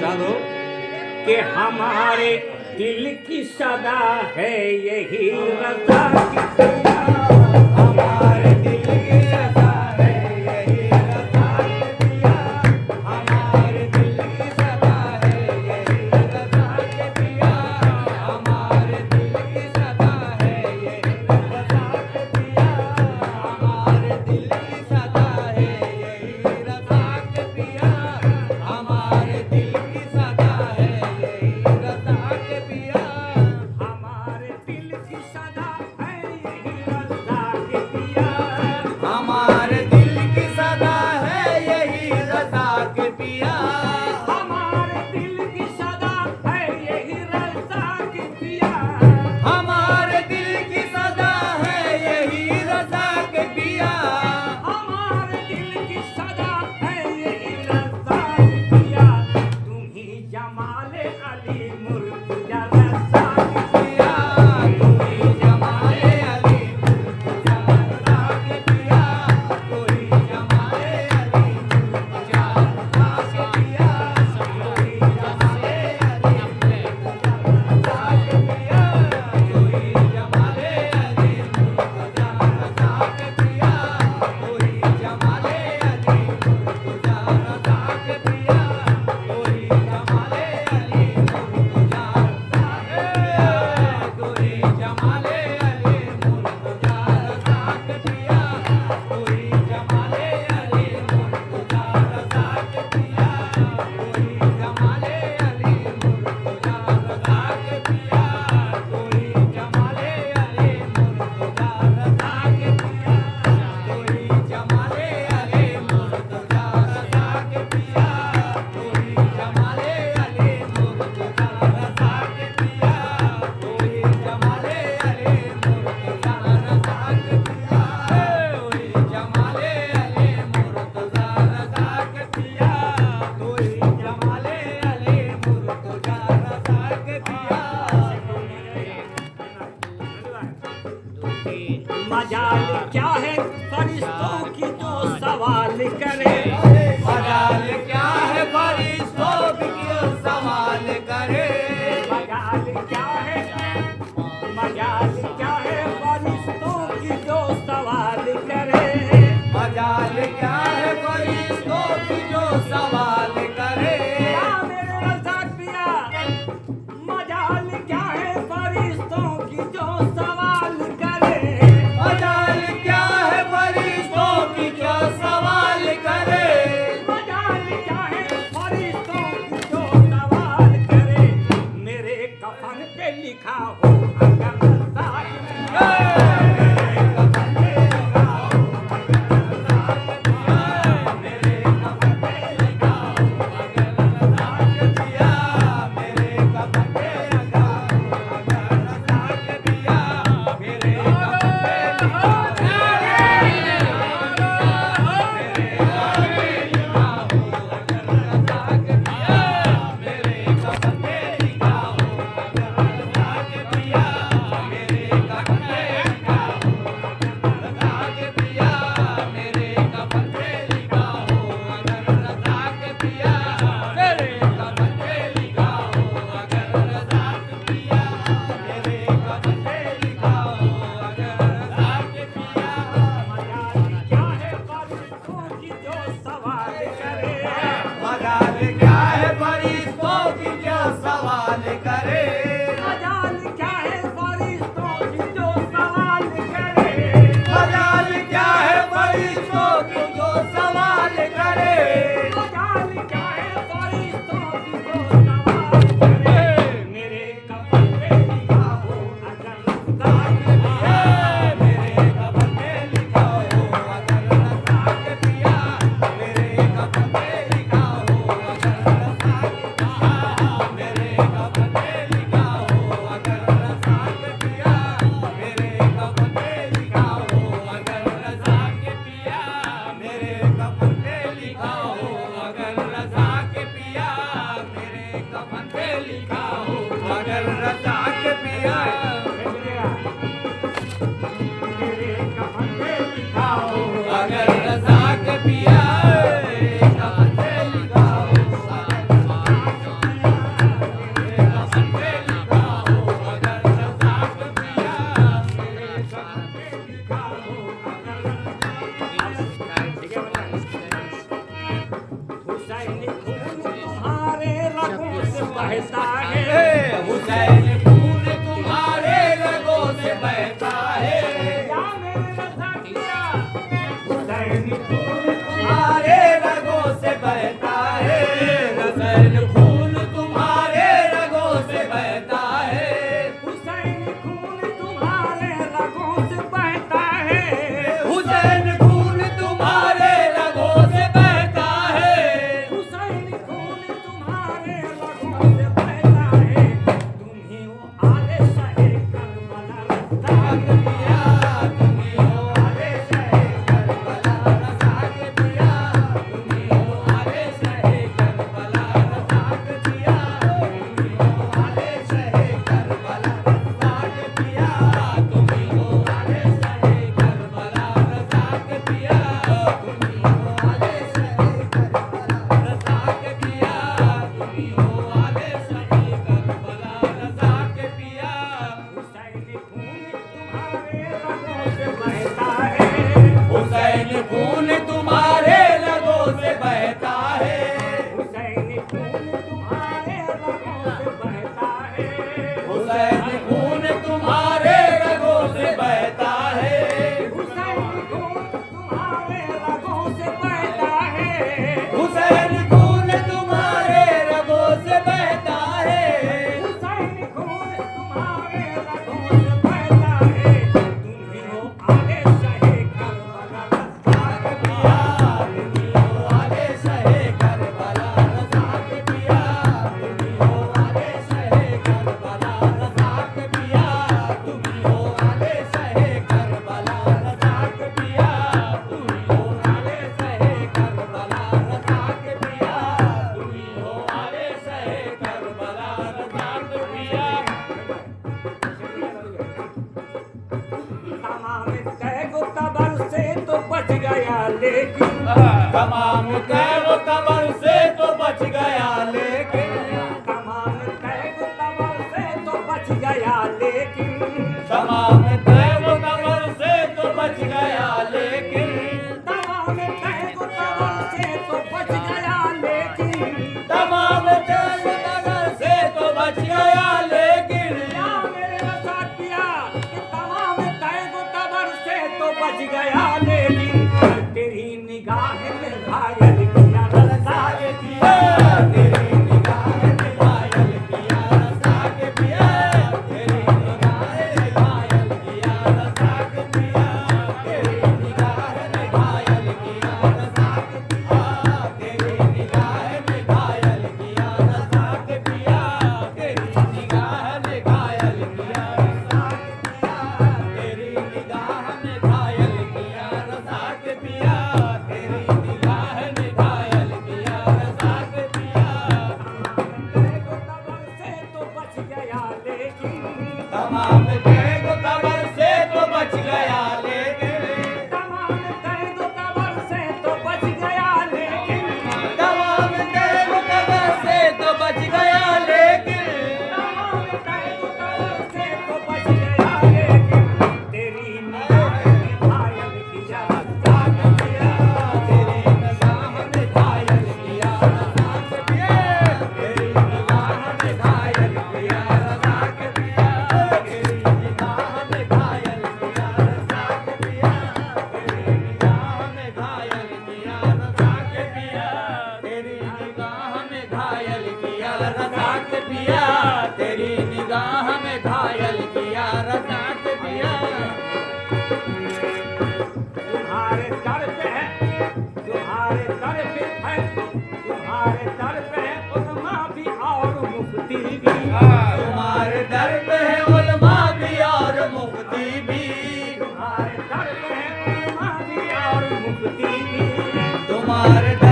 बता दो कि हमारे दिल की सदा है यही रज़ा की पिया। हमारे दिल की सदा है यही रज़ा की पिया। हमारे दिल की सदा है यही रज़ा की पिया। हमारे दिल की सदा है यही रज़ा की पिया। हमारे दिल की सदा है यही रज़ा की पिया। हमारे दिल की सदा है यही रज़ा के पिया। हमारे दिल की सदा है यही रज़ा के पिया। हमारे दिल की सदा है यही रज़ा के पिया। हमारे दिल की सदा है यही रज़ा के पिया। हमारे दिल की सदा है यही रज़ा के पिया। हमारे दिल की सदा है यही रज़ा के पिया। तुम ही जमाले अली मुर्तज़ा रज़ा के पिया। तू ही जमाले अली मुर्तज़ा रज़ा के पिया। तू ही जमाले अली मुर्तज़ा रज़ा के पिया। तू ही जमाले अली मुर्तज़ा रज़ा के पिया। तू ही जमाले अली मुर्तज़ा रज़ा के पिया। तू ही जमाले अली मुर्तज़ा रज़ा के पिया। तू ही जमाले अली मुर्तज़ा रज़ा के पिया। तू ही जमाले अली मुर्तज़ा रज़ा के पिया। तू ही जमाले अली मुर्तज़ा रज़ा के पिया। तू ही जमाले अली मुर्तज़ा रज़ा के पिया। तू ही जमाले अली मुर्तज़ा रज़ा के पिया। तू ही जमाले अली मुर्तज़ा रज़ा के पिया। तू ही जमाले अली मुर्तज़ा रज़ा के पिया। तू ही जमाले अली मुर्तज़ा रज़ा के पिया। तू ही जमाले अली मुर्तज़ा रज़ा के पिया। तू ही जमाले अली मुर्तज़ा रज़ा के पिया। मजाल क्या है फरिश्तों की जो सवाल करे। मजाल क्या है फरिश्तों की जो सवाल करे। मजाल क्या है फरिश्तों की जो सवाल करे। मजाल क्या है फरिश्तों की जो सवाल करे। या मेरे रज़ा पिया मजाल क्या है फरिश्तों की जो सवाल करे। मजाल क्या है फरिश्तों की जो सवाल करे। मजाल क्या है फरिश्तों की जो सवाल करे। मेरे कफन पे लिखा हो अगर रज़ा पिया। मेरे कफन पे लिखा हो अगर रज़ा पिया। मेरे कफन पे लिखा हो अगर रज़ा पिया मेरे कफन पे लगा अगर रज़ा के पिया। मेरे कफन पे लिखा मेरे कफन पे लिखा हो अगर रज़ा के पिया। मेरे कफन पे लिखा हो अगर रज़ा के पिया। मेरे कफन पे लिखा हो अगर रज़ा के पिया। मेरे कफन पे लिखा हो अगर रज़ा के पिया। मेरे कफन पे लिखा हो अगर रज़ा के पिया। मजाल क्या है फरिश्तों की जो सवाल करे। मजाल क्या है फरिश्तों की जो सवाल करे। मजाल क्या है फरिश्तों की जो सवाल करे। मजाल क्या है फरिश्तों की जो सवाल करे। मजाल क्या है फरिश्तों की जो सवाल करे। मेरे कफन पे लिखा हो अगर रज़ा पिया। मेरे कफन पे लिखा हो अगर रज़ा के पिया। मेरे कफन पे लिखा हो अगर रज़ा के पिया। मेरे कफन पे लिखा हो अगर रज़ा के पिया। मेरे कफन पे लिखा हो अगर रज़ा के पिया। मेरे कफन पे लिखा हो अगर रज़ा के पिया। मेरे कफन पे लिखा हो अगर रज़ा के पिया। मेरे कफन पे लिखा हो अगर रज़ा के पिया। मेरे कफन पे लिखा हो अगर रज़ा के पिया। बहता है। हुसैन खून तुम्हारे रगों से बहता है। या मेरे रज़ा किया हुसैन खून तुम्हारे रगों से बहता है। हुसैन खून तुम्हारे रगों से बहता है। हुसैन खून तुम्हारे रगों से बहता है। हुसैन खून तुम्हारे रगों से बहता है। हुसैन खून तुम्हारे रगों से बहता है। तुम ही हो आले शाहे करबला रज़ा रज़ा के पिया तुम ही हो आले शाहे करबला रज़ा के पिया तुम ही हो आले शाहे करबला रज़ा के पिया तुम ही हो आले शाहे करबला रज़ा के पिया तुम ही हो आले शाहे करबला रज़ा के पिया तुम ही हो आले शाहे करबला रज़ा के पिया तुम ही हो आले शाहे करबला रज़ा के पिया। हुसैन खून तुम्हारे रगों से बहता है। हुसैन खून तुम्हारे रगों से बहता है। हुसैन खून तुम्हारे रगों से बहता है। हुसैन खून तुम्हारे रगों से बहता है। हुसैन खून तुम्हारे रगों से बहता है। हुसैन खून तुम्हारे रगों से बहता है। हुसैन खून तुम्हारे रगों से बहता है। तुम ही हो आले शाहे करबला रज़ा के पिया। तुम ही हो आले शाहे करबला रज़ा के पिया तुम ही हो आले शाहे करबला रज़ा के पिया तुम ही हो आले शाहे करबला रज़ा के पिया तुम ही हो आले शाहे करबला रज़ा के पिया तुम ही हो आले शाहे करबला रज़ा के पिया। तमाम तैगो कबर से तो बच गया लेकिन तमाम कैद कबर से तो बच गया लेकिन तमाम तैगो कबर से तो बच गया लेकिन तमाम कैद कबर से तो बच गया लेकिन तमाम तैगो कबर से तो बच गया लेकिन तमाम कैद कबर से तो बच गया लेकिन या मेरे रज़ा किया कि तमाम तैगो कबर से तो बच गया लेकिन तेरी निगाह में घायल किया रज़ा के पिया तेरी निगाह ने घायल किया रज़ा के पिया तेरी निगाह ने घायल किया रज़ा के पिया तेरी निगाह ने घायल किया रज़ा के पिया तेरी निगाह ने घायल किया रज़ा के पिया तेरी निगाह ने घायल किया रज़ा के पिया तेरी निगाह ने घायल किया रज़ा के पिया तेरी निगाह ने घायल किया रज़ा के पिया। तैगो कबर से तो बच गया लेकिन तमाम कैद कबर से तो बच गया लेकिन तमाम तैगो कबर से तो बच गया लेकिन तमाम कैद कबर से तो बच गया लेकिन तमाम तैगो कबर से तो बच गया लेकिन तेरी निगाह ने घायल किया रज़ा के पिया। तेरी निगाह ने घायल किया रज़ा के पिया तेरी निगाह ने घायल किया रज़ा के पिया तेरी निगाह ने घायल किया रज़ा के पिया तेरी निगाह ने घायल किया रज़ा के पिया तेरी निगाह में घायल किया रज़ा के पिया तेरी निगाह में घायल किया रज़ा के पिया। तुम्हारे दर पे है तुम्हारे दर पे है तुम्हारे दर पे है उलमा भी और मुफ्ती भी। तुम्हारे दर पे है उलमा भी और मुफ्ती भी तुम्हारे दर पे है उलमा भी और मुफ्ती भी। तुम्हारे दर